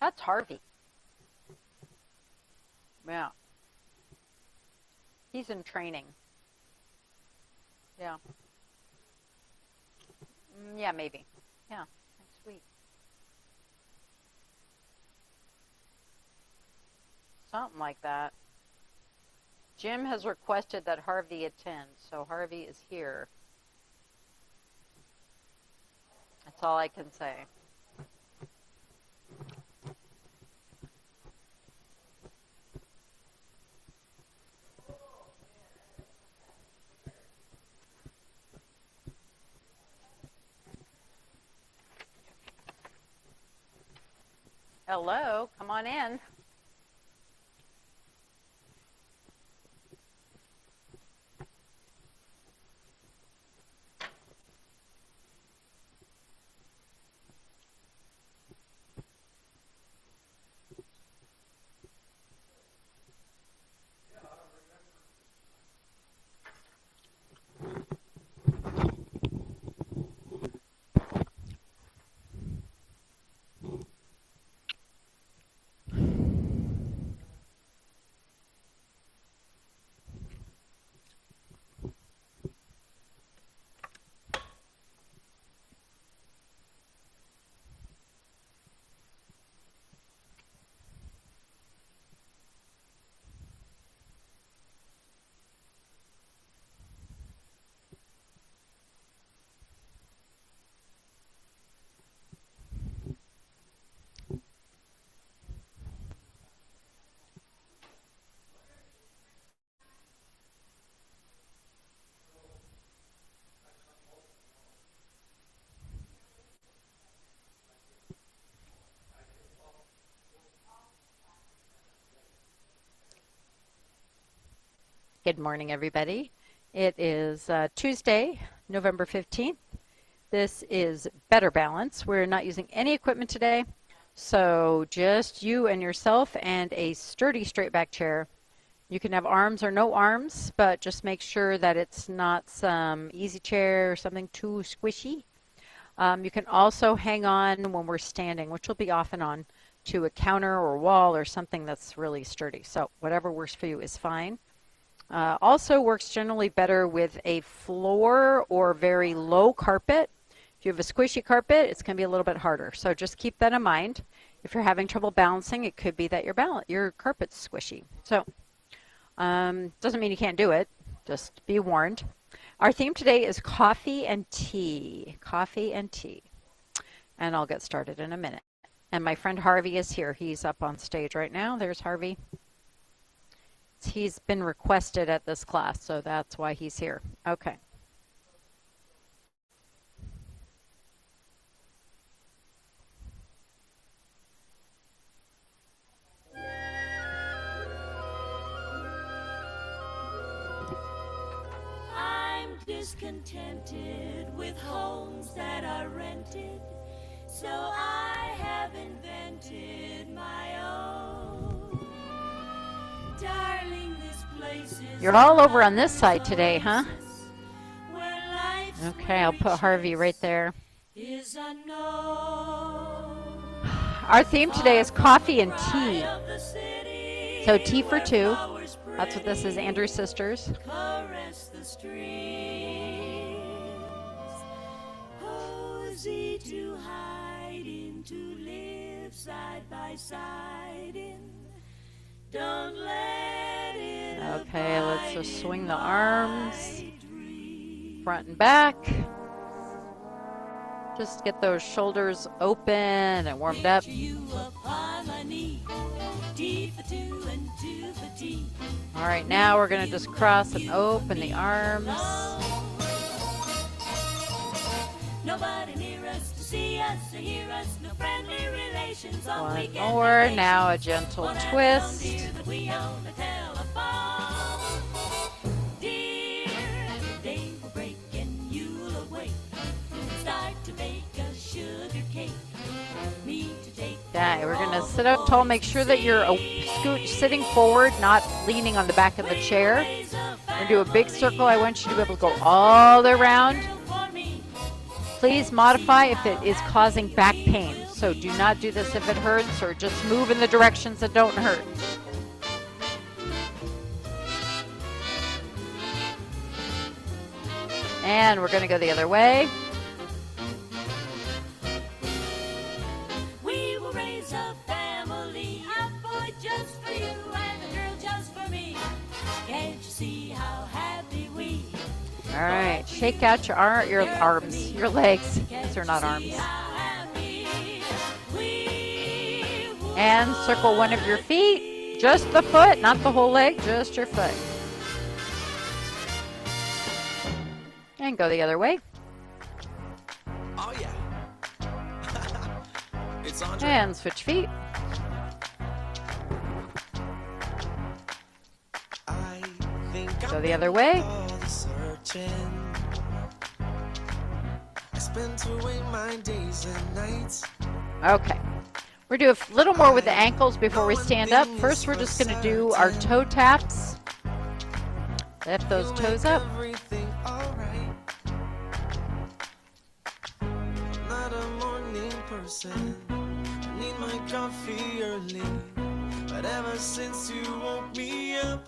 That's Harvey. Yeah. He's in training. Yeah. Yeah, maybe. Yeah, next week. Something like that. Jim has requested that Harvey attend, so Harvey is here. That's all I can say. Hello, come on in. Good morning, everybody. It is Tuesday, November 15th. This is Better Balance. We're not using any equipment today, so just you and yourself and a sturdy straight back chair. You can have arms or no arms, but just make sure that it's not some easy chair or something too squishy. You can also hang on when we're standing, which will be off and on, to a counter or wall or something that's really sturdy. So whatever works for you is fine. Also works generally better with a floor or very low carpet. If you have a squishy carpet, it's going to be a little bit harder. So just keep that in mind. If you're having trouble balancing, it could be that your carpet's squishy. So doesn't mean you can't do it. Just be warned. Our theme today is coffee and tea. Coffee and tea. And I'll get started in a minute. And my friend Harvey is here. He's up on stage right now. There's Harvey. He's been requested at this class, so that's why he's here. Okay. I'm discontented with homes that are rented, so I have invented my own. Darling, this place is You're all over on this side today, huh? Okay, I'll put Harvey right there. Our theme today is coffee and tea. So tea for two. That's what this is, Andrew's Sisters. Cozy to hide in, to live side by side in. Don't let it. Okay, let's just swing the arms front and back. Just get those shoulders open and warmed up. All right, now we're going to just cross and open the arms. Nobody near us to see us or hear us, no friendly relations. One more, now a gentle twist. Dear, day will break and you'll awake. Start to bake a sugar cake. Me to take. Yeah, we're gonna sit up tall. Make sure that you're sitting forward, not leaning on the back of the chair. We're gonna do a big circle. I want you to be able to go all the way around. Please modify if it is causing back pain. So do not do this if it hurts, or just move in the directions that don't hurt. And we're going to go the other way. We will raise a family, a boy just for you and a girl just for me. Can't you see how happy we? All right, shake out your arms, your legs. These are not arms. And circle one of your feet, just the foot, not the whole leg, just your foot. And go the other way. Oh yeah. It's Andre. And switch feet. I think Go the other way. all the searching. I spend away my days and nights. Okay. We're going to do a little more with the ankles before we stand up. First, we're just going to do our toe taps. Lift those toes up. Everything alright. Not a morning person. I need my coffee early. But ever since you woke me up,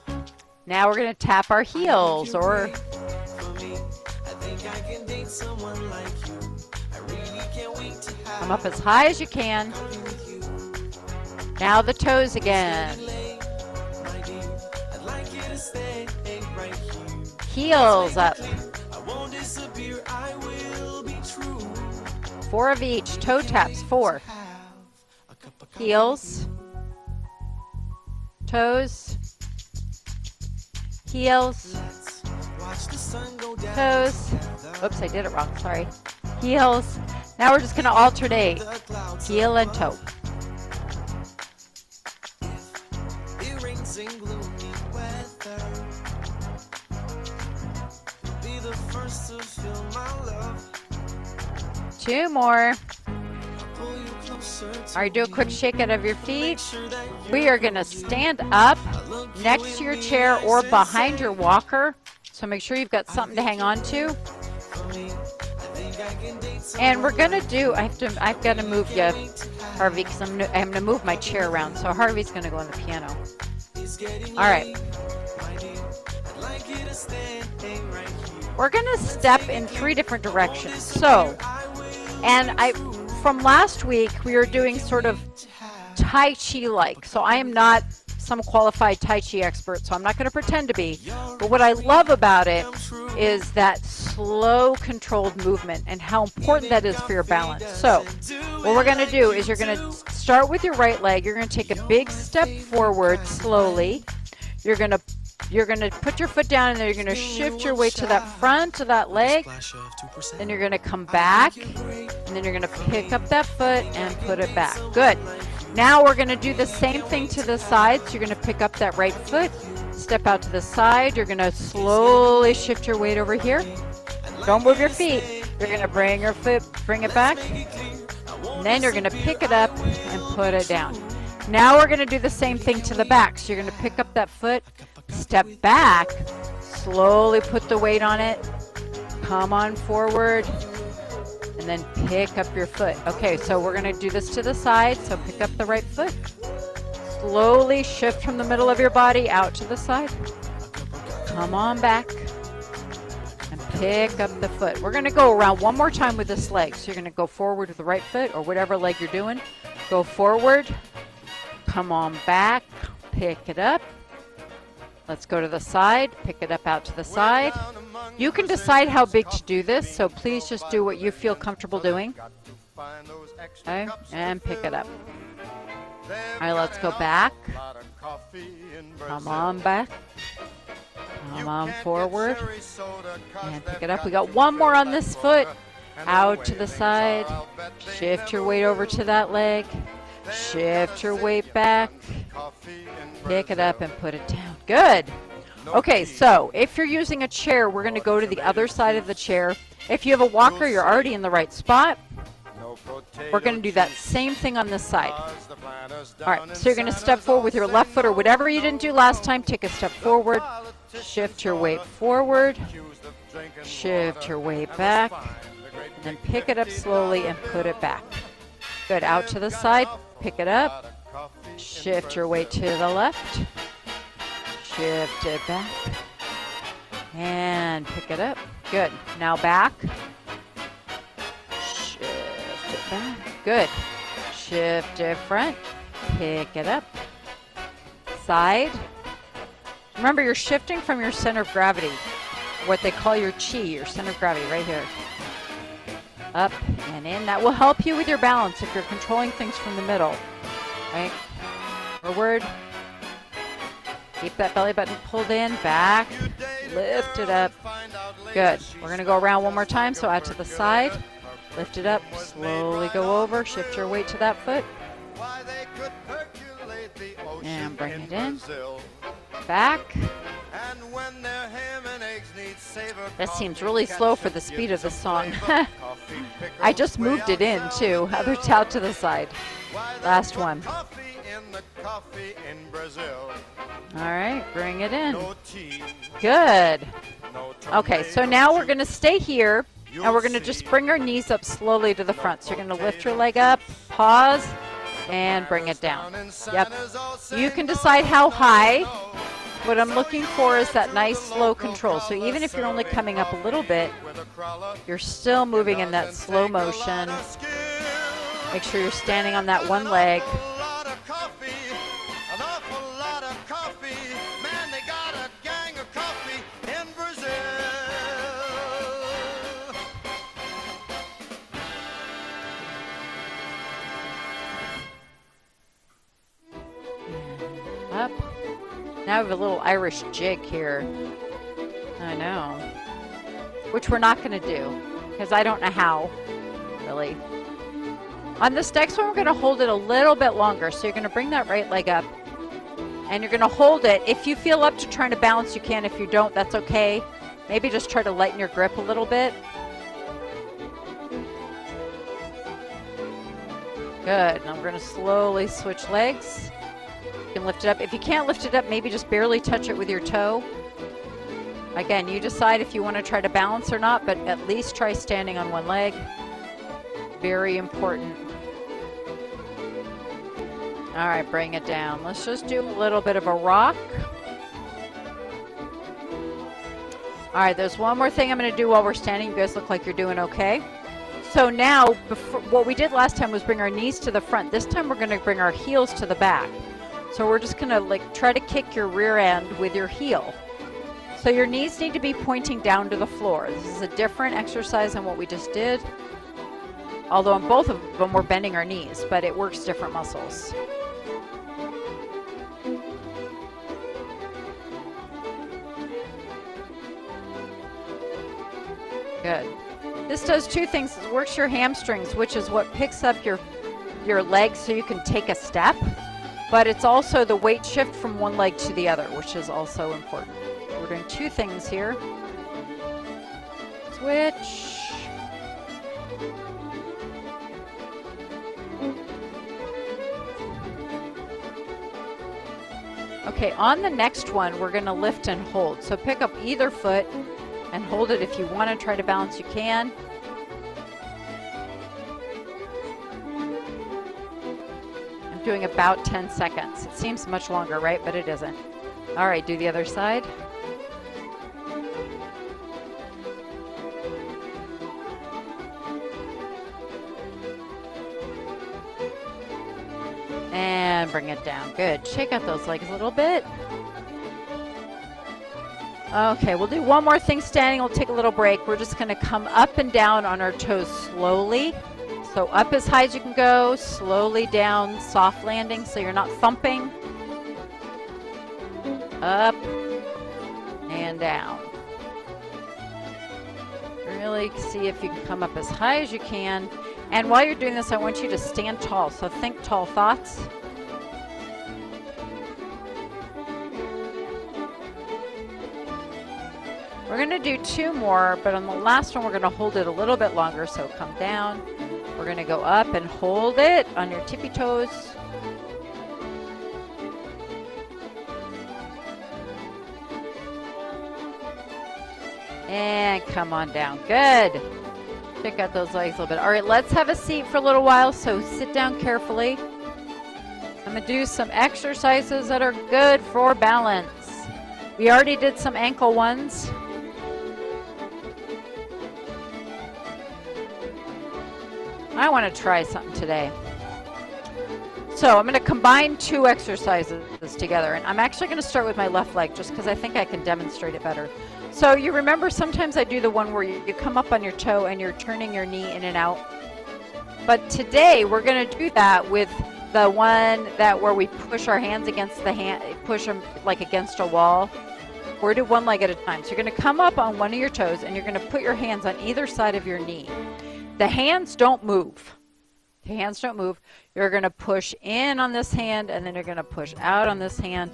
Now we're going to tap our heels, or for me, I think I can date someone like you. I really can't wait to have come up as high as you can. coffee with you. Now the toes again. My dear, I'd like you to stay right here. Heels up. I won't disappear, I will be true. 4 of each. Toe taps, 4. Have a cup of coffee. Heels. Toes. Heels. Let's watch the sun go down Toes. together. Oops, I did it wrong. Sorry. Heels. Now we're just going to alternate. The clouds Heel and toe. it rains in gloomy weather. You'll be the first to feel my love. 2 more. Pull you closer to All right, do a quick me. shake out of your Make feet. sure that We are going to stand up look you next to your in the chair eyes or and behind say, your walker. So make sure you've got something to hang on to. for me, I think I can date And we're someone going to do, I've got to move you, wait to have. Harvey, because I'm going to move my chair around. So Harvey's going to go on the piano. It's getting All right. late, my dear. I'd like you to stay right here. We're going to step in 3 different directions. So, and from last week, we were doing sort of Tai Chi-like. So I am not some qualified Tai Chi expert, so I'm not going to pretend to be. But what I love about it is that slow, controlled movement and how important that is for your balance. So what we're going to do is you're going to start with your right leg. You're going to take a big step forward slowly. You're going to put your foot down, and then you're going to shift your weight to that front of that leg. Splash of 2%. Then you're going to come back, and then you're going to pick up that foot and put it back. Good. Now we're going to do the same thing to the side. So you're going to pick up that right foot, step out to the side. You're going to slowly shift your weight over here. Don't move your feet. You're going to bring your foot, bring it back, and then you're going to pick it up and put it down. Now we're going to do the same thing to the back. So you're going to pick up that foot, step back, slowly put the weight on it, come on forward, and then pick up your foot. Okay, so we're going to do this to the side. So pick up the right foot. Slowly shift from the middle of your body out to the side. Come on back and pick up the foot. We're going to go around one more time with this leg. So you're going to go forward with the right foot or whatever leg you're doing. Go forward. Come on back. Pick it up. Let's go to the side. Pick it up out to the side. You can decide how big to do this, so please just do what you feel comfortable doing. Okay, and pick it up. All right, let's go back. Come on back. Come on forward. And pick it up. We got one more on this foot. Out to the side. Shift your weight over to that leg. Shift your weight back. Pick it up and put it down. Good. Okay, so if you're using a chair, we're going to go to the other side of the chair. If you have a walker, you're already in the right spot. We're going to do that same thing on this side. All right, so you're going to step forward with your left foot or whatever you didn't do last time. Take a step forward. Shift your weight forward. Shift your weight back. And then pick it up slowly and put it back. Good. Out to the side. Pick it up. Shift your weight to the left. Shift it back. And pick it up. Good. Now back. Shift it back. Good. Shift it front. Pick it up. Side. Remember, you're shifting from your center of gravity, what they call your chi, your center of gravity, right here. Up and in. That will help you with your balance if you're controlling things from the middle. Right? Forward. Keep that belly button pulled in. Back. Lift it up. Good. We're going to go around one more time. So out to the side. Lift it up. Slowly go over. Shift your weight to that foot. And bring it in. Back. That seems really slow for the speed of the song. I just moved it in too. Other out to the side. Last one. All right, bring it in. Good. Okay, so now we're going to stay here and we're going to just bring our knees up slowly to the front. So you're going to lift your leg up, pause, and bring it down. Yep. You can decide how high. What I'm looking for is that nice slow control. So even if you're only coming up a little bit, you're still moving in that slow motion. Make sure you're standing on that one leg. Up. Now we have a little Irish jig here. I know. Which we're not going to do, because I don't know how, really. On this next one, we're going to hold it a little bit longer. So you're going to bring that right leg up, and you're going to hold it. If you feel up to trying to balance, you can. If you don't, that's okay. Maybe just try to lighten your grip a little bit. Good. Now we're going to slowly switch legs. You can lift it up. If you can't lift it up, maybe just barely touch it with your toe. Again, you decide if you want to try to balance or not, but at least try standing on one leg. Very important. All right, bring it down. Let's just do a little bit of a rock. All right, there's one more thing I'm going to do while we're standing. You guys look like you're doing okay. So now, what we did last time was bring our knees to the front. This time we're going to bring our heels to the back. So we're just going to try to kick your rear end with your heel. So your knees need to be pointing down to the floor. This is a different exercise than what we just did. Although on both of them we're bending our knees, but it works different muscles. Good. This does two things. It works your hamstrings, which is what picks up your legs so you can take a step. But it's also the weight shift from one leg to the other, which is also important. We're doing two things here. Switch. Okay, on the next one, we're going to lift and hold. So pick up either foot and hold it. If you want to try to balance, you can. I'm doing about 10 seconds. It seems much longer, right? But it isn't. All right, do the other side. And bring it down. Good. Shake out those legs a little bit. Okay, we'll do one more thing standing. We'll take a little break. We're just going to come up and down on our toes slowly. So up as high as you can go, slowly down, soft landing so you're not thumping. Up and down. Really see if you can come up as high as you can. And while you're doing this, I want you to stand tall. So think tall thoughts. We're going to do two more, but on the last one, we're going to hold it a little bit longer. So come down. We're going to go up and hold it on your tippy toes. And come on down. Good. Stick out those legs a little bit. All right, let's have a seat for a little while, so sit down carefully. I'm going to do some exercises that are good for balance. We already did some ankle ones. I want to try something today. So I'm going to combine 2 exercises together, and I'm actually going to start with my left leg just because I think I can demonstrate it better. So you remember sometimes I do the one where you come up on your toe and you're turning your knee in and out. But today we're going to do that with the one where we push our hands against push them like against a wall. We're do one leg at a time. So you're going to come up on one of your toes and you're going to put your hands on either side of your knee. The hands don't move. The hands don't move. You're going to push in on this hand and then you're going to push out on this hand.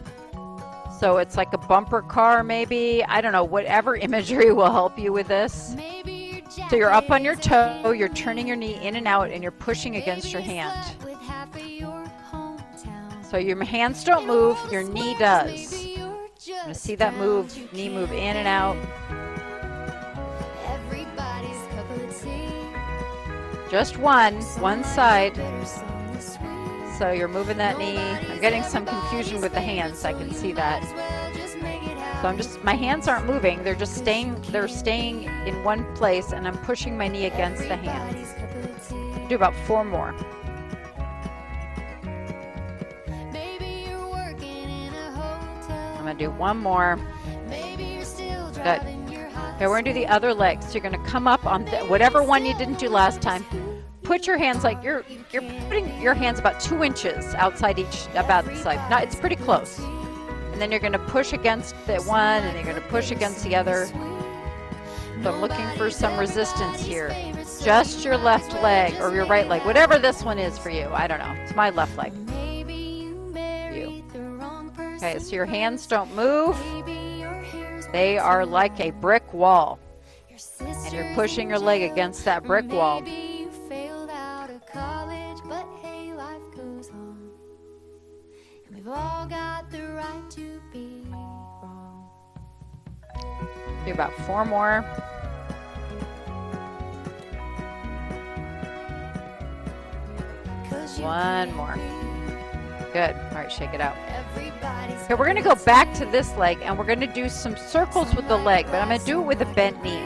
So it's like a bumper car maybe. I don't know, whatever imagery will help you with this. So you're up on your toe, you're turning your knee in and out and you're pushing against your hand. So your hands don't move, your knee does. You're going to see that knee move in and out. Just one side. So you're moving that knee. I'm getting some confusion with the hands, I can see that. So my hands aren't moving, they're staying in one place and I'm pushing my knee against the hands. Do about 4 more. I'm going to do 1 more. Good. Okay, we're going to do the other leg. So you're going to come up on whatever one you didn't do last time. Put your hands like you're putting your hands about 2 inches outside about the side. Now it's pretty close. And then you're going to push against the one and you're going to push against the other. So I'm looking for some resistance here. Just your left leg or your right leg, whatever this one is for you. I don't know. It's my left leg. You. Okay, so your hands don't move. They are like a brick wall. And you're pushing your leg against that brick wall. We've all got the right to be wrong. Do about 4 more. One more. Good. All right, shake it out. Okay, we're going to go back to this leg and we're going to do some circles with the leg, but I'm going to do it with a bent knee.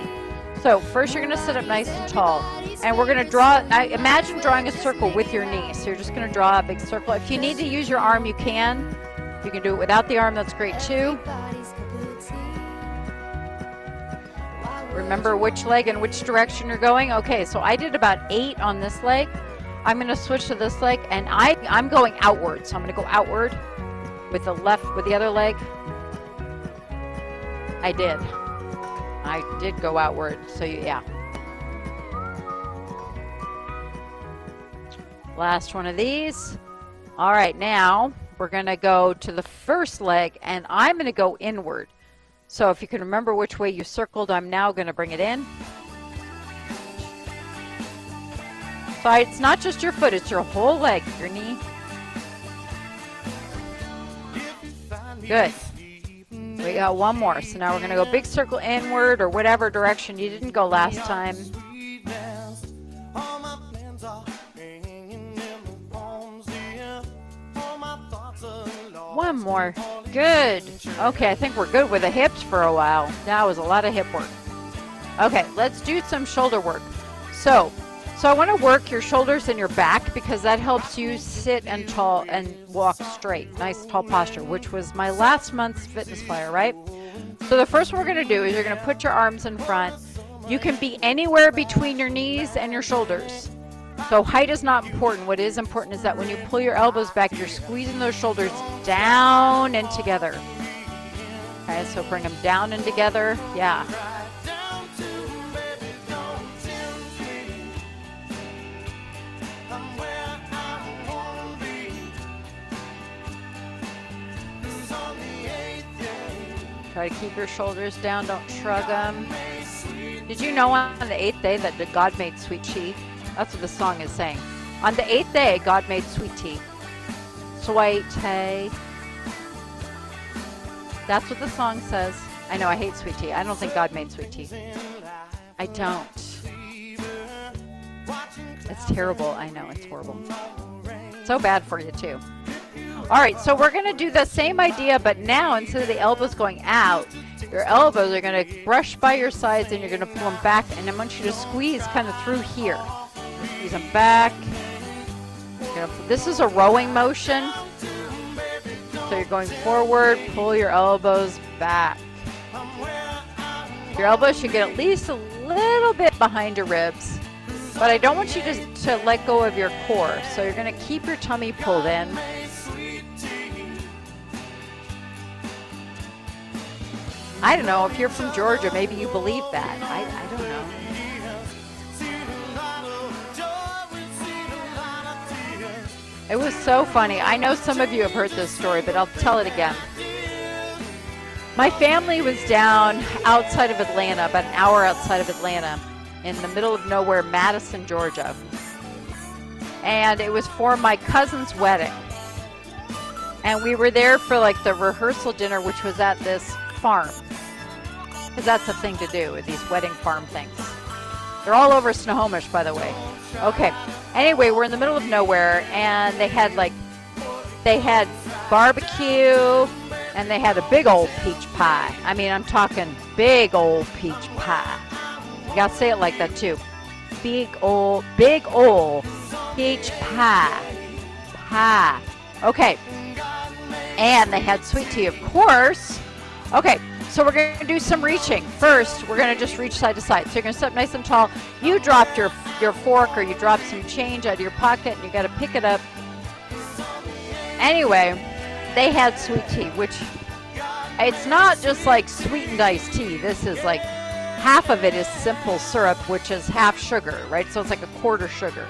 So first you're going to sit up nice and tall and we're going to draw, imagine drawing a circle with your knee. So you're just going to draw a big circle. If you need to use your arm, you can. If you can do it without the arm, that's great too. Remember which leg and which direction you're going. Okay, so I did about 8 on this leg. I'm going to switch to this leg and I'm going outward. So I'm going to go outward with the other leg. I did go outward. So yeah. Last one of these. All right, now we're going to go to the first leg and I'm going to go inward. So if you can remember which way you circled, I'm now going to bring it in. So it's not just your foot, it's your whole leg, your knee. Good. We got 1 more. So now we're going to go big circle inward or whatever direction you didn't go last time. 1 more. Good. Okay, I think we're good with the hips for a while. That was a lot of hip work. Okay, let's do some shoulder work. So I want to work your shoulders and your back because that helps you sit and tall and walk straight. Nice tall posture, which was my last month's fitness flyer, right? So the first one we're going to do is you're going to put your arms in front. You can be anywhere between your knees and your shoulders. So height is not important. What is important is that when you pull your elbows back, you're squeezing those shoulders down and together. Okay, so bring them down and together. Yeah. Try to keep your shoulders down. Don't shrug them. Did you know on the 8th day that God made sweet tea? That's what the song is saying. On the 8th day, God made sweet tea. Sweet tea. That's what the song says. I know, I hate sweet tea. I don't think God made sweet tea. I don't. It's terrible. I know, it's horrible. So bad for you, too. All right, so we're going to do the same idea, but now instead of the elbows going out, your elbows are going to brush by your sides and you're going to pull them back. And I want you to squeeze kind of through here. Squeeze them back. This is a rowing motion. So you're going forward, pull your elbows back. Your elbows should get at least a little bit behind your ribs. But I don't want you to let go of your core. So you're going to keep your tummy pulled in. I don't know, if you're from Georgia, maybe you believe that. I don't know. It was so funny. I know some of you have heard this story, but I'll tell it again. My family was down outside of Atlanta, about an hour outside of Atlanta, in the middle of nowhere, Madison, Georgia. And it was for my cousin's wedding. And we were there for like the rehearsal dinner, which was at this farm. Because that's the thing to do with these wedding farm things. They're all over Snohomish, by the way. Okay. Anyway, we're in the middle of nowhere, and they had barbecue, and they had a big old peach pie. I mean, I'm talking big old peach pie. You gotta say it like that too. Big old peach pie. Pie. Okay. And they had sweet tea, of course. Okay. So we're going to do some reaching. First, we're going to just reach side to side. So you're going to sit nice and tall. You dropped your fork or you dropped some change out of your pocket and you got to pick it up. Anyway, they had sweet tea, which it's not just like sweetened iced tea. This is like half of it is simple syrup, which is half sugar, right? So it's like a quarter sugar.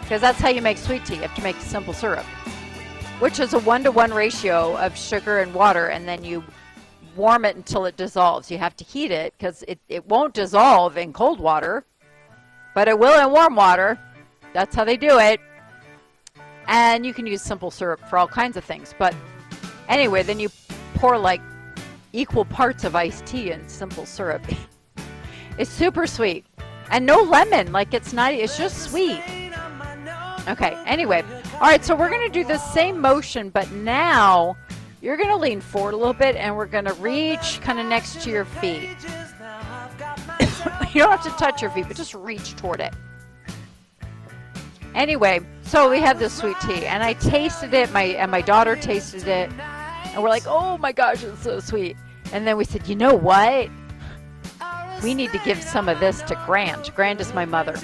Because that's how you make sweet tea. You have to make simple syrup, which is a 1-to-1 ratio of sugar and water, and then you warm it until it dissolves. You have to heat it because it won't dissolve in cold water, but it will in warm water. That's how they do it. And you can use simple syrup for all kinds of things. But anyway, then you pour like equal parts of iced tea and simple syrup. It's super sweet. And no lemon. Like it's just sweet. Okay, anyway. All right, so we're going to do the same motion, but now you're going to lean forward a little bit, and we're going to reach kind of next to your feet. You don't have to touch your feet, but just reach toward it. Anyway, so we have this sweet tea, and I tasted it, and my daughter tasted it, and we're like, oh my gosh, it's so sweet. And then we said, you know what? We need to give some of this to Grand. Grand is my mother.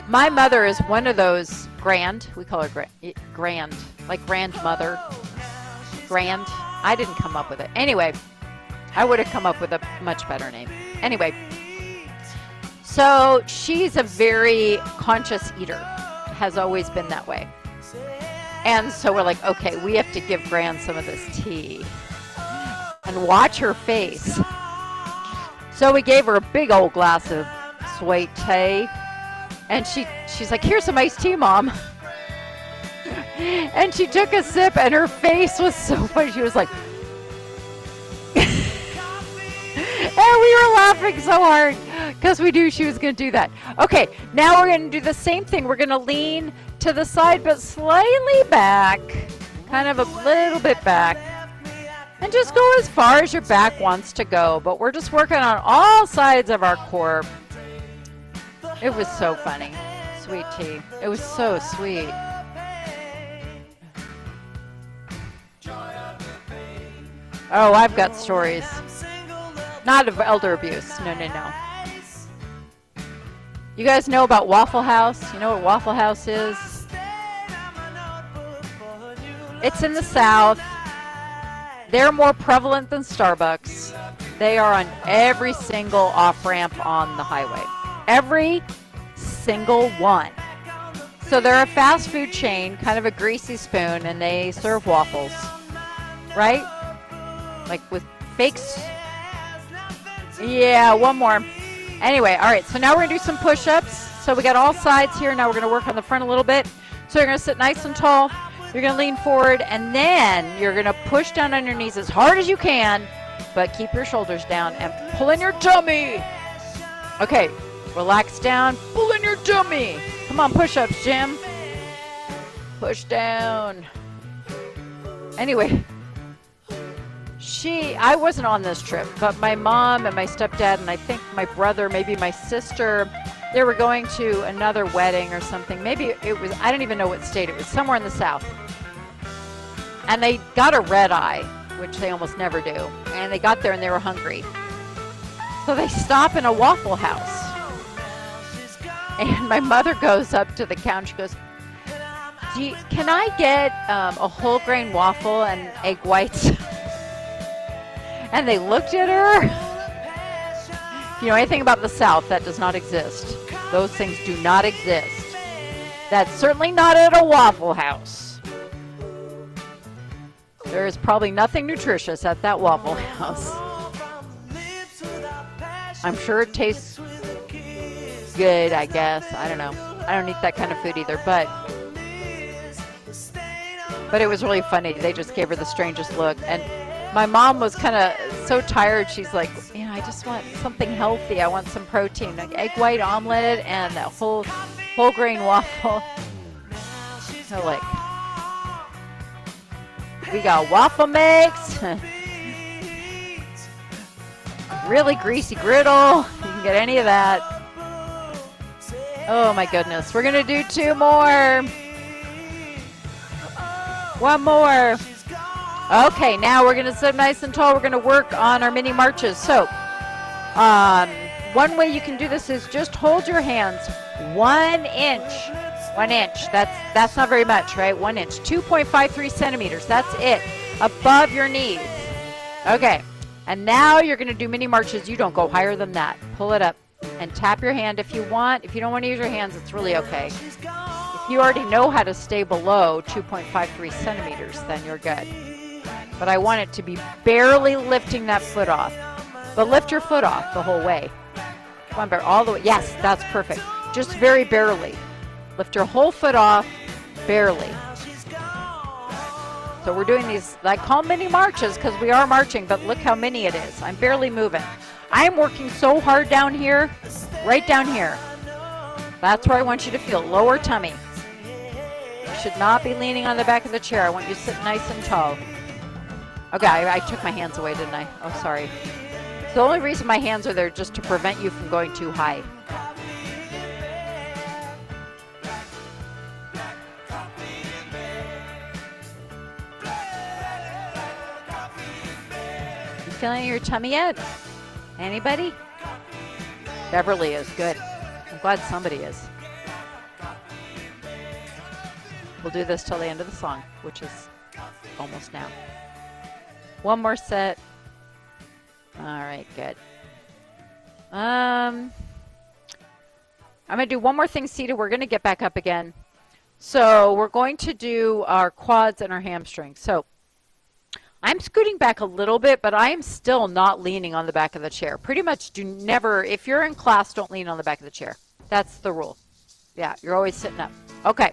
My mother is one of those Grand, we call her Grand, like grandmother. Grand. I didn't come up with it. Anyway, I would have come up with a much better name. Anyway, so she's a very conscious eater. Has always been that way. And so we're like, okay, we have to give Gran some of this tea. And watch her face. So we gave her a big old glass of sweet tea. And she's like, here's some iced tea, Mom. And she took a sip, and her face was so funny. She was like, and we were laughing so hard because we knew she was going to do that. Okay, now we're going to do the same thing. We're going to lean to the side, but slightly back, kind of a little bit back, and just go as far as your back wants to go. But we're just working on all sides of our core. It was so funny. Sweet tea. It was so sweet. Oh, I've got stories. Not of elder abuse. No. You guys know about Waffle House? You know what Waffle House is? It's in the South. They're more prevalent than Starbucks. They are on every single off-ramp on the highway. Every single one. So they're a fast food chain, kind of a greasy spoon, and they serve waffles. Right? Like with fakes. Yeah, one more. Anyway, all right, so now we're going to do some push-ups. So we got all sides here. Now we're going to work on the front a little bit. So you're going to sit nice and tall. You're going to lean forward, and then you're going to push down on your knees as hard as you can, but keep your shoulders down and pull in your tummy. Okay, relax down, pull in your tummy. Come Come on, push-ups, Jim. Push down. Anyway, I wasn't on this trip, but my mom and my stepdad and I think my brother, maybe my sister, they were going to another wedding or something. Maybe it was, I don't even know what state. It was somewhere in the South. And they got a red eye, which they almost never do. And they got there and they were hungry. So they stop in a Waffle House. And my mother goes up to the counter. She goes, can I get a whole grain waffle and egg whites? And they looked at her. If you know anything about the South, that does not exist. Those things do not exist. That's certainly not at a Waffle House. There is probably nothing nutritious at that Waffle House. I'm sure it tastes good, I guess. I don't know. I don't eat that kind of food either, but it was really funny. They just gave her the strangest look. And my mom was kind of so tired. She's like, I just want something healthy. I want some protein, like egg white omelet and a whole grain waffle. So like, we got waffle mix, really greasy griddle. You can get any of that. Oh my goodness. We're going to do 2 more. 1 more. Okay, now we're going to sit nice and tall. We're going to work on our mini marches. So, one way you can do this is just hold your hands 1 inch. 1 inch. That's not very much, right? 1 inch. 2.53 centimeters. That's it. Above your knees. Okay. And now you're going to do mini marches. You don't go higher than that. Pull it up and tap your hand if you want. If you don't want to use your hands, it's really okay. If you already know how to stay below 2.53 centimeters, then you're good. But I want it to be barely lifting that foot off. But lift your foot off the whole way. Come on, all the way. Yes, that's perfect. Just very barely. Lift your whole foot off, barely. So we're doing these, I call mini marches because we are marching, but look how mini it is. I'm barely moving. I'm working so hard down here, right down here. That's where I want you to feel, lower tummy. You should not be leaning on the back of the chair. I want you to sit nice and tall. Okay, I took my hands away, didn't I? Oh, sorry. The only reason my hands are there just to prevent you from going too high. You feeling your tummy yet? Anybody? Beverly is good. I'm glad somebody is. We'll do this till the end of the song, which is almost now. 1 more set. All right, good. I'm going to do 1 more thing seated. We're going to get back up again. So we're going to do our quads and our hamstrings. So I'm scooting back a little bit, but I am still not leaning on the back of the chair. Pretty much do never, if you're in class, don't lean on the back of the chair. That's the rule. Yeah, you're always sitting up. Okay,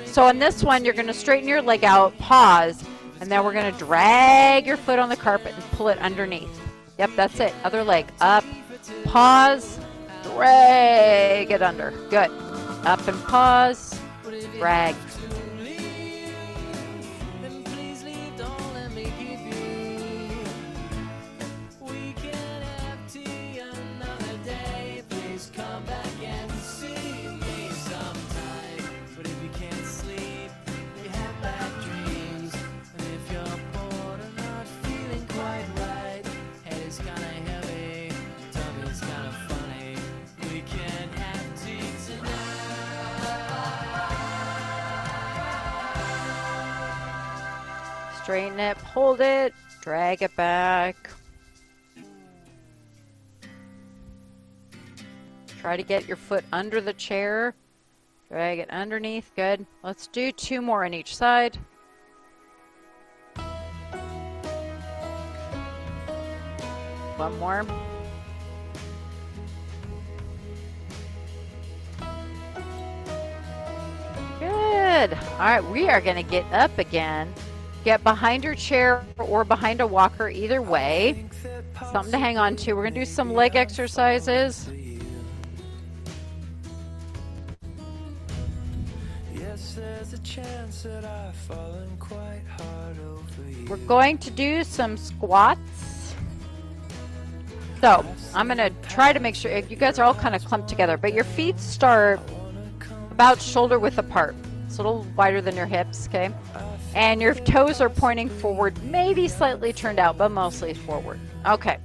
so on this one, you're going to straighten your leg out, pause, and then we're going to drag your foot on the carpet and pull it underneath. Yep, that's it. Other leg. Up, pause, drag it under. Good. Up and pause, drag. Straighten it, hold it, drag it back. Try to get your foot under the chair. Drag it underneath. Good. Let's do 2 more on each side. One more. Good. All right, we are going to get up again. Get behind your chair or behind a walker, either way. Something to hang on to. We're going to do some leg exercises. there's a chance that I've fallen quite hard over you. We're going to do some squats. So I'm going to try to make sure you guys are all kind of clumped together, but your feet start about shoulder width apart. It's a little wider than your hips, okay? And your toes are pointing forward, maybe slightly turned out, but mostly forward. Okay.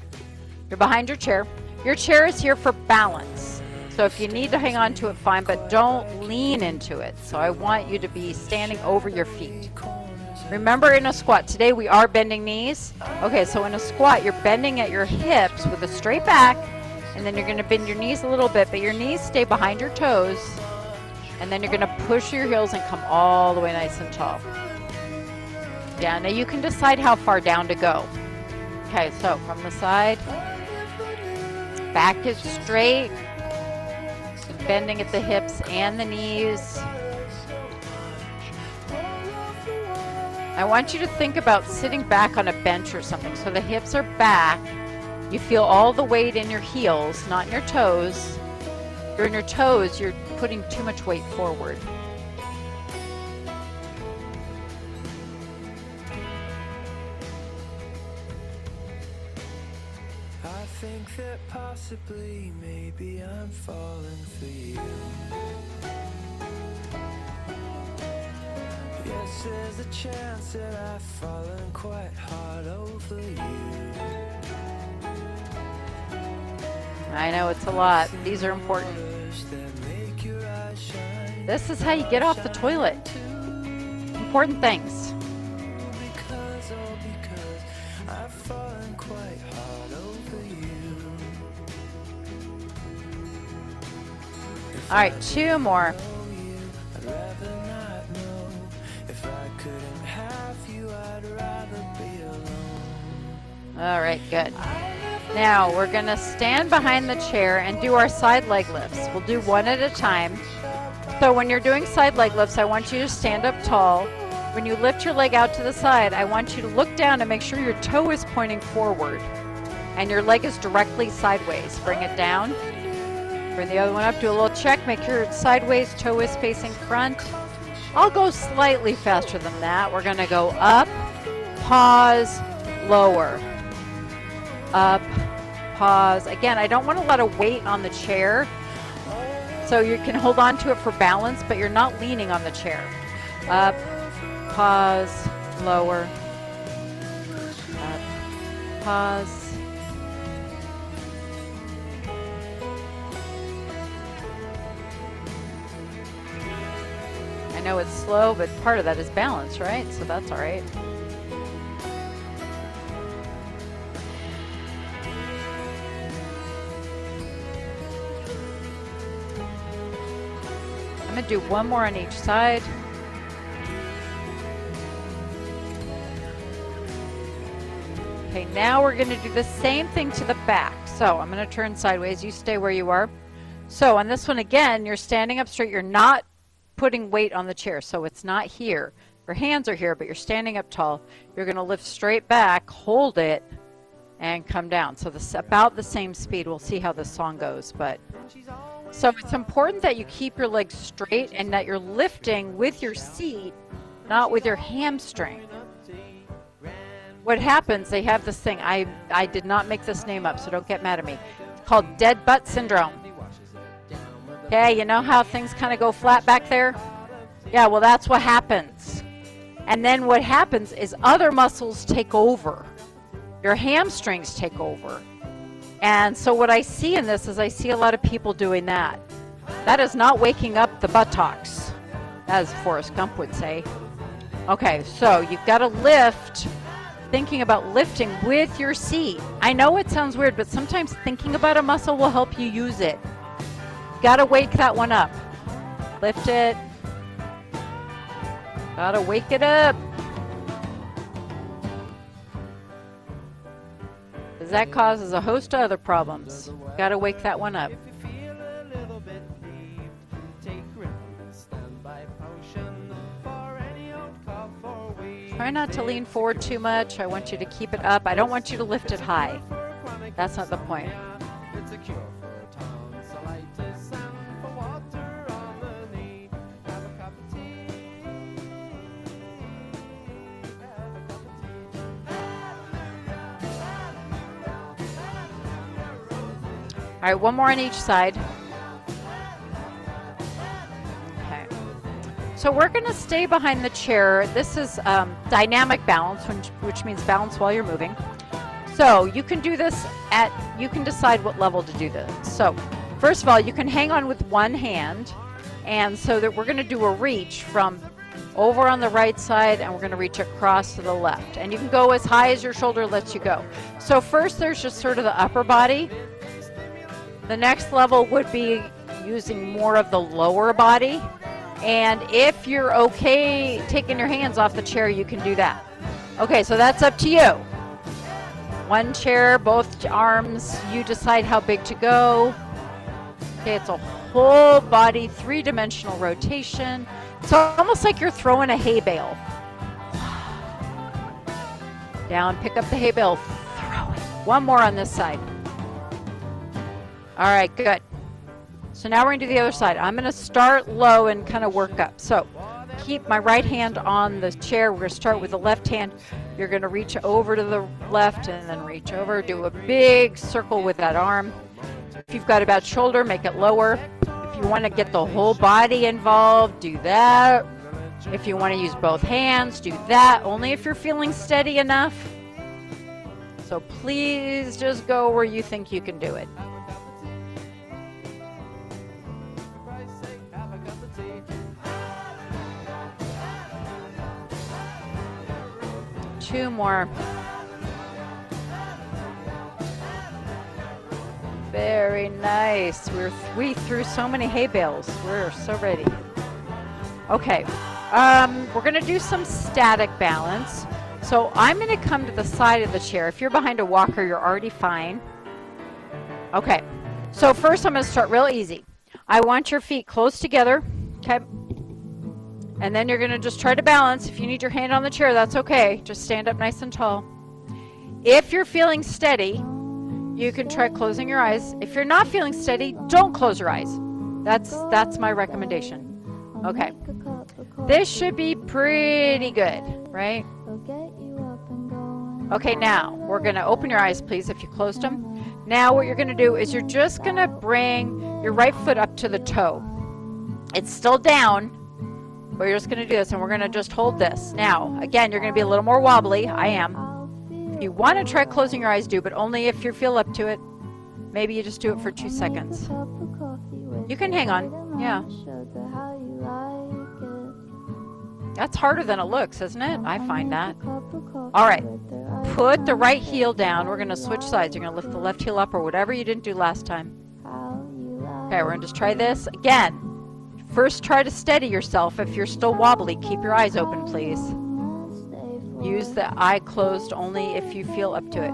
You're behind your chair. Your chair is here for balance. So if you need to hang on to it, fine, but don't lean into it. So I want you to be standing over your feet. Remember, in a squat, today we are bending knees. Okay, so in a squat, you're bending at your hips with a straight back, and then you're going to bend your knees a little bit, but your knees stay behind your toes, and then you're going to push your heels and come all the way nice and tall. Yeah, now you can decide how far down to go. Okay, so from the side, back is straight, bending at the hips and the knees. I want you to think about sitting back on a bench or something. So the hips are back. You feel all the weight in your heels, not in your toes. If you're in your toes, you're putting too much weight forward. I think that possibly, maybe I'm falling for you. Yes, there's a chance that I've fallen quite hard over you. I know it's a lot. These are important. This is how you get off the toilet. Important things. Because I've fallen quite hard over you. All right, two more. I'd rather not know. If I couldn't have you, I'd rather be alone. All right, good. Now we're going to stand behind the chair and do our side leg lifts. We'll do one at a time. So when you're doing side leg lifts, I want you to stand up tall. When you lift your leg out to the side, I want you to look down and make sure your toe is pointing forward and your leg is directly sideways. Bring it down. Bring the other one up. Do a little check. Make sure it's sideways, toe is facing front. I'll go slightly faster than that. We're going to go up, pause, lower. Up, pause. Again, I don't want a lot of weight on the chair, so you can hold on to it for balance, but you're not leaning on the chair. Up, pause, lower. Up, pause. I know it's slow, but part of that is balance, right? So that's all right. I'm going to do one more on each side. Okay, now we're going to do the same thing to the back. So I'm going to turn sideways. You stay where you are. So on this one, again, you're standing up straight. You're not putting weight on the chair, so it's not here. Your hands are here, but you're standing up tall. You're going to lift straight back, hold it, and come down. So this about the same speed. We'll see how this song goes, but so it's important that you keep your legs straight and that you're lifting with your seat, not with your hamstring. What happens, they have this thing, I did not make this name up, so don't get mad at me. It's called dead butt syndrome. Okay, you know how things kind of go flat back there? Yeah, well, that's what happens. And then what happens is other muscles take over. Your hamstrings take over. And so what I see in this is I see a lot of people doing that. That is not waking up the buttocks, as Forrest Gump would say. Okay, so you've got to lift, thinking about lifting with your seat. I know it sounds weird, but sometimes thinking about a muscle will help you use it. Got to wake that one up. Lift it. Got to wake it up. Because that causes a host of other problems. Got to wake that one up. Try not to lean forward too much. I want you to keep it up. I don't want you to lift it high. That's not the point. All right, one more on each side. Okay. So we're going to stay behind the chair. This is dynamic balance, which means balance while you're moving. So you can do this you can decide what level to do this. So first of all, you can hang on with one hand, and so that we're going to do a reach from over on the right side, and we're going to reach across to the left. And you can go as high as your shoulder lets you go. So first there's just sort of the upper body. The next level would be using more of the lower body. And if you're okay taking your hands off the chair, you can do that. Okay, so that's up to you. One chair, both arms, you decide how big to go. Okay, it's a whole body, three-dimensional rotation. It's almost like you're throwing a hay bale. Down, pick up the hay bale, throw it. One more on this side. All right, good. So now we're going to do the other side. I'm going to start low and kind of work up. So keep my right hand on the chair. We're going to start with the left hand. You're going to reach over to the left and then reach over. Do a big circle with that arm. If you've got a bad shoulder, make it lower. If you want to get the whole body involved, do that. If you want to use both hands, do that. Only if you're feeling steady enough. So please just go where you think you can do it. Two more. Very nice. We threw so many hay bales. We're so ready. Okay. We're going to do some static balance. So I'm going to come to the side of the chair. If you're behind a walker, you're already fine. Okay. So first I'm going to start real easy. I want your feet close together. Okay. And then you're going to just try to balance. If you need your hand on the chair, that's okay. Just stand up nice and tall. If you're feeling steady, you can try closing your eyes. If you're not feeling steady, don't close your eyes. That's my recommendation. Okay. This should be pretty good, right? Okay, now we're going to open your eyes, please, if you closed them. Now what you're going to do is you're just going to bring your right foot up to the toe. It's still down. But you're just going to do this, and we're going to just hold this. Now, again, you're going to be a little more wobbly. I am. If you want to try closing your eyes, do, but only if you feel up to it. Maybe you just do it for 2 seconds. You can hang on. Yeah. That's harder than it looks, isn't it? I find that. All right. Put the right heel down. We're going to switch sides. You're going to lift the left heel up or whatever you didn't do last time. Okay, we're going to just try this again. First, try to steady yourself. If you're still wobbly, keep your eyes open, please. Use the eye closed only if you feel up to it.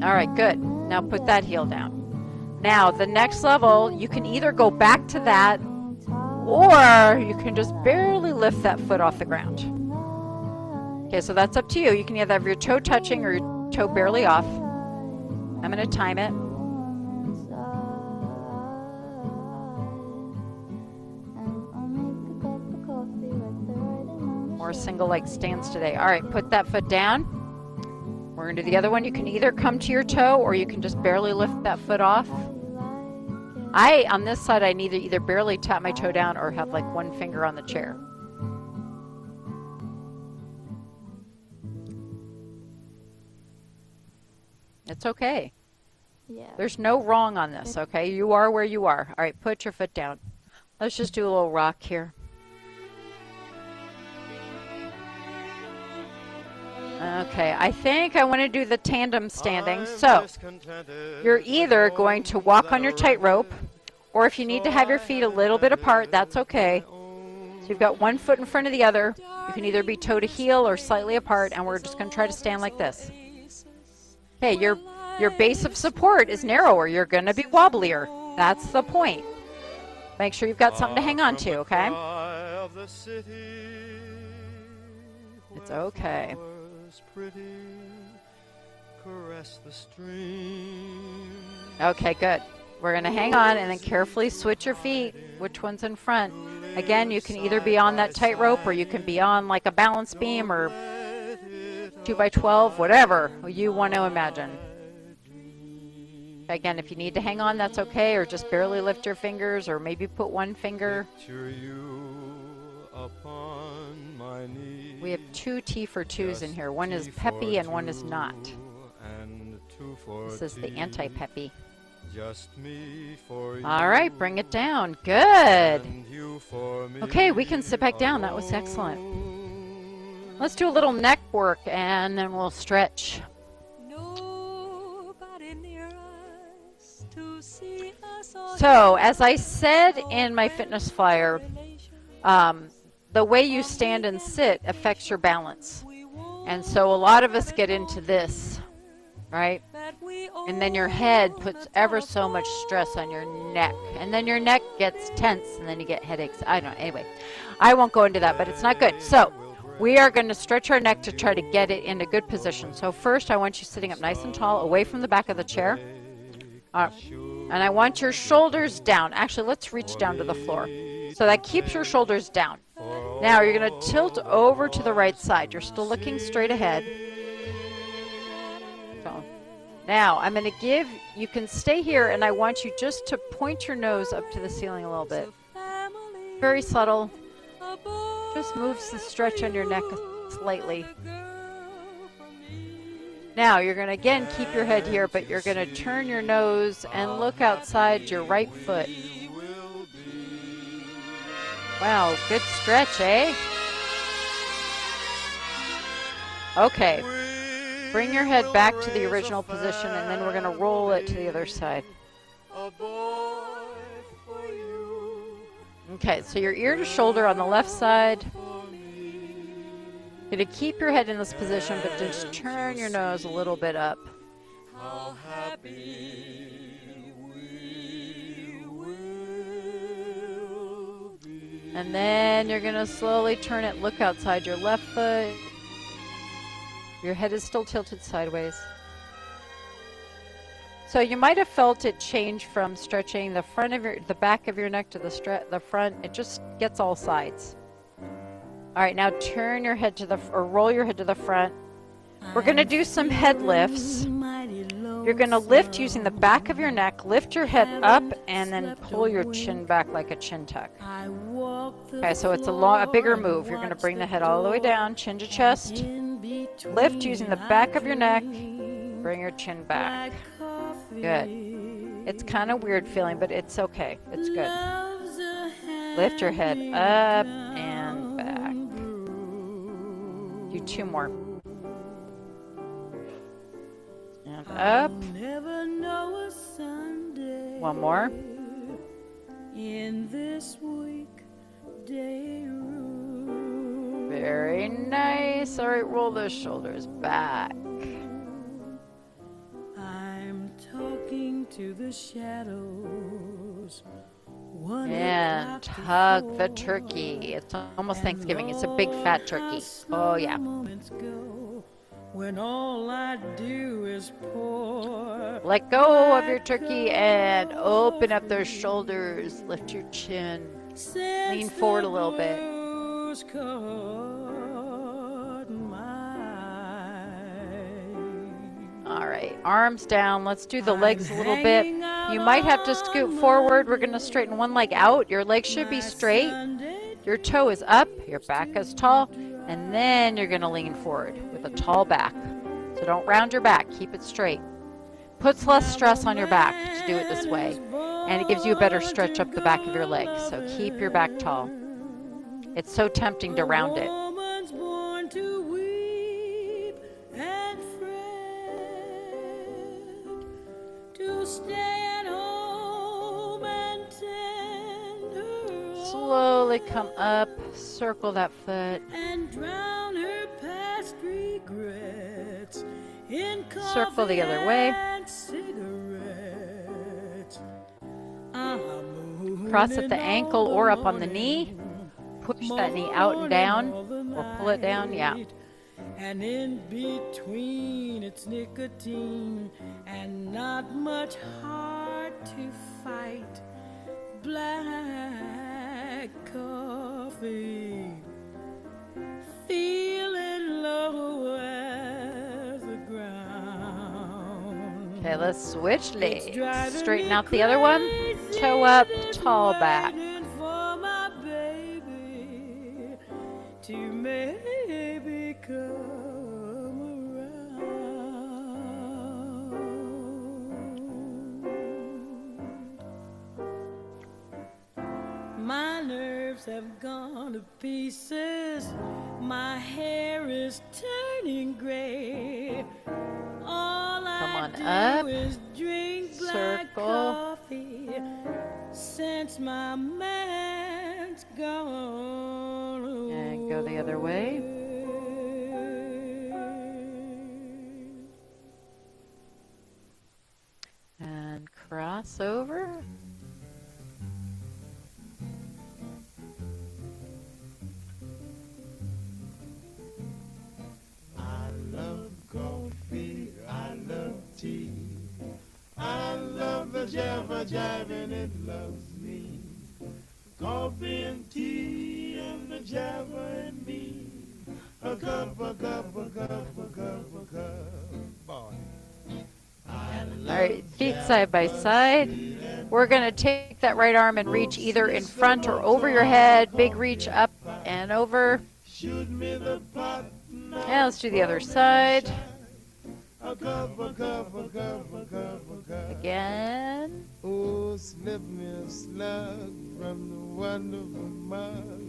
All right, good. Now put that heel down. Now, the next level, you can either go back to that, or you can just barely lift that foot off the ground. Okay, so that's up to you. You can either have your toe touching or your toe barely off. I'm going to time it. More single leg stands today. All right, put that foot down. We're going to do the other one. You can either come to your toe or you can just barely lift that foot off. On this side, I need to either barely tap my toe down or have like one finger on the chair. It's okay. Yeah. There's no wrong on this, okay? You are where you are. All right, put your foot down. Let's just do a little rock here. Okay, I think I want to do the tandem standing. So, you're either going to walk on your tightrope, or if you need to have your feet a little bit apart, that's okay. So you've got one foot in front of the other. You can either be toe to heel or slightly apart, and we're just going to try to stand like this. Okay, your base of support is narrower. You're going to be wobblier. That's the point. Make sure you've got something to hang on to, okay? It's okay. Okay, good. We're going to hang on and then carefully switch your feet. Which one's in front? Again, you can either be on that tightrope or you can be on like a balance beam or 2x12, whatever you want to imagine. Again, if you need to hang on, that's okay, or just barely lift your fingers, or maybe put one finger. Picture you upon my knee. We have 2 T for 2s in here. One is peppy and one is not. And 2 for This is the tea. anti-peppy. Just me for you. All right, bring it down. Good. And you for me. Okay, we can sit back down. That was excellent. Let's do a little neck work and then we'll stretch. Nobody near us to see us or So, as I said in my fitness flyer, the way you stand and sit affects your balance. And so a lot of us get into this, right? And then your head puts ever so much stress on your neck. And then your neck gets tense and then you get headaches. I don't know. Anyway, I won't go into that, but it's not good. So we are going to stretch our neck to try to get it in a good position. So first, I want you sitting up nice and tall, away from the back of the chair. And I want your shoulders down. Actually, let's reach down to the floor. So that keeps your shoulders down. Now you're going to tilt over to the right side. You're still looking straight ahead. So now I'm going to give, you can stay here, and I want you just to point your nose up to the ceiling a little bit. Very subtle. Just moves the stretch on your neck slightly. Now you're going to again keep your head here, but you're going to turn your nose and look outside your right foot. Wow, good stretch, eh? Okay. Bring your head back to the original position, and then we're going to roll it to the other side. Okay, so your ear to shoulder on the left side. You're going to keep your head in this position, but just turn your nose a little bit up. how happy we will be. And then you're going to slowly turn it, look outside your left foot. Your head is still tilted sideways. So you might have felt it change from stretching the back of your neck to the front. It just gets all sides. All right, now turn your head or roll your head to the front. We're going to do some head lifts. You're going to lift using the back of your neck, lift your head up, and then pull your chin back like a chin tuck. Okay, so it's a bigger move. You're going to bring the head all the way down, chin to chest. Lift using the back of your neck, bring your chin back. Good. It's kind of weird feeling, but it's okay. It's good. Lift your head up and back. Do 2 more. And up. 1 more. In this weekday room. Very nice. All right, roll those shoulders back. I'm talking to the shadows. And hug the turkey. It's almost Thanksgiving. It's a big fat turkey. Oh, yeah. When all I do is pour. Let go of your turkey and open up those shoulders. Lift your chin. Lean forward a little bit. All right, arms down. Let's do the legs a little bit. You might have to scoot forward. We're going to straighten one leg out. Your leg should be straight. Your toe is up. Your back is tall. And then you're going to lean forward with a tall back. So don't round your back. Keep it straight. Puts less stress on your back to do it this way. And it gives you a better stretch up the back of your leg. So keep your back tall. It's so tempting to round it. Slowly come up, circle that foot. And drown her past regrets in Circle the other way. Cross at the ankle or up on the knee. Push that knee out and down, or pull it down, yeah. And in between it's nicotine and not much hard to fight. Black coffee, feeling low as the ground. Okay, let's switch legs. driving Straighten me out the other one. Toe up, tall back. waiting for my baby to maybe come around. My nerves have gone to pieces. My hair is turning gray. All Come I on do up. is drink black Circle. coffee since my man's gone away. And go the other way. And cross over. I love coffee, I love tea. I love the jabber jiving, it loves me. Coffee and tea and the jabber and me. A cup, a cup, a cup, a cup, a cup. Boy. All right, feet side by side. We're going to take that right arm and reach either in front or over your head. Big reach up and over. Shoot me the pot. Yeah, let's do the other side. A cup, a cup, a cup, a cup, a cup. Again. Oh, slip me a slug from the wonderful mug.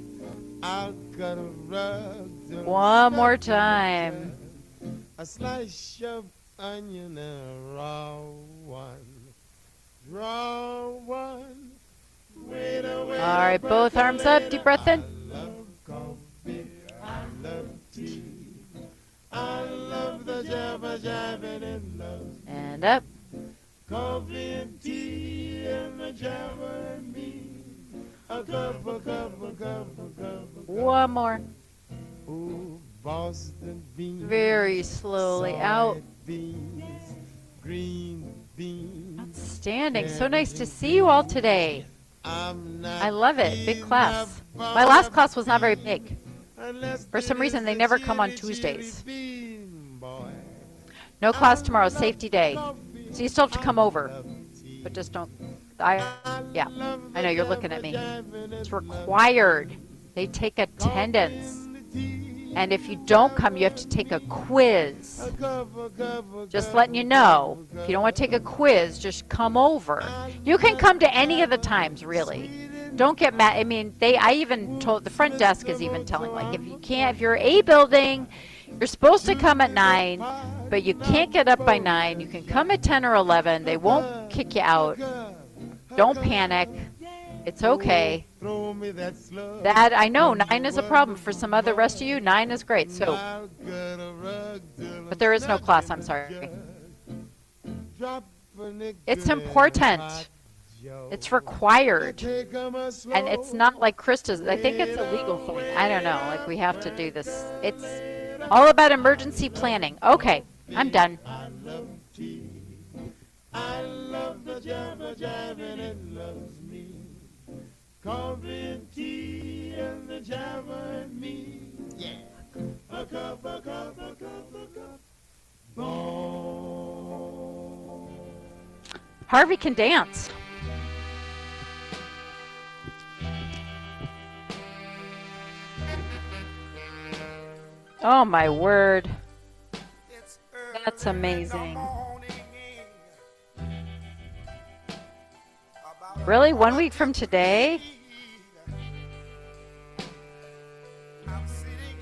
I'll cut a rug. till One I'm more stuck in the time. jug. A slice of onion and a raw one. Raw one. Wait a wait. All right, both arms up. Deep breath in. I love coffee. I love tea. I love the jabber jiving and loves And up. coffee and tea and the jabber and me. A cup, a cup, a cup, a cup, a cup. One more. Ooh, Boston beans. Very slowly out. Beans, green beans. Outstanding. So nice to see you all today. I'm not I love it. Big in class. a My last class was not very big. unless For some it reason, is they a never come on chili, Tuesdays. chili bean, boy. No class tomorrow, safety day. Coffee, So you still have to come over. love tea. But just don't. Yeah, love I know the you're looking at me. jabber-jabbing It's and love required. They take attendance. and the tea. And if you don't come, you have to take a quiz. A cup, a cup, a Just cup, letting you a know. cup, a If you don't want to take a quiz, just come over. You can come to any of the times, really. Don't get mad. I mean, I even told, the front desk is even telling, like, if you can't, if you're A building, you're supposed to come at 9, but you can't get up by 9. You can come at 10 or 11. They won't kick you out. Don't panic. It's okay. Throw me that slug. That, I know, 9 is a problem. For some other rest of you, 9 is great. So, I'll cut a rug till but there is no I'm class, stuck I'm in sorry. the jug. Drop a nickel It's in important. hot Joe. It's required. Take 'em a And it's slow. not like Krista's. I think it's a legal thing. I don't know. Like, we have to do this. It's all about emergency planning. Okay, I'm done. I love tea. I love the jabber jabbing, it loves me. Coffee and tea and the jabber and me. Yeah. A cup, a cup, a cup, a cup. Boom. Harvey can dance. Oh my word. That's amazing. Really? 1 week from today?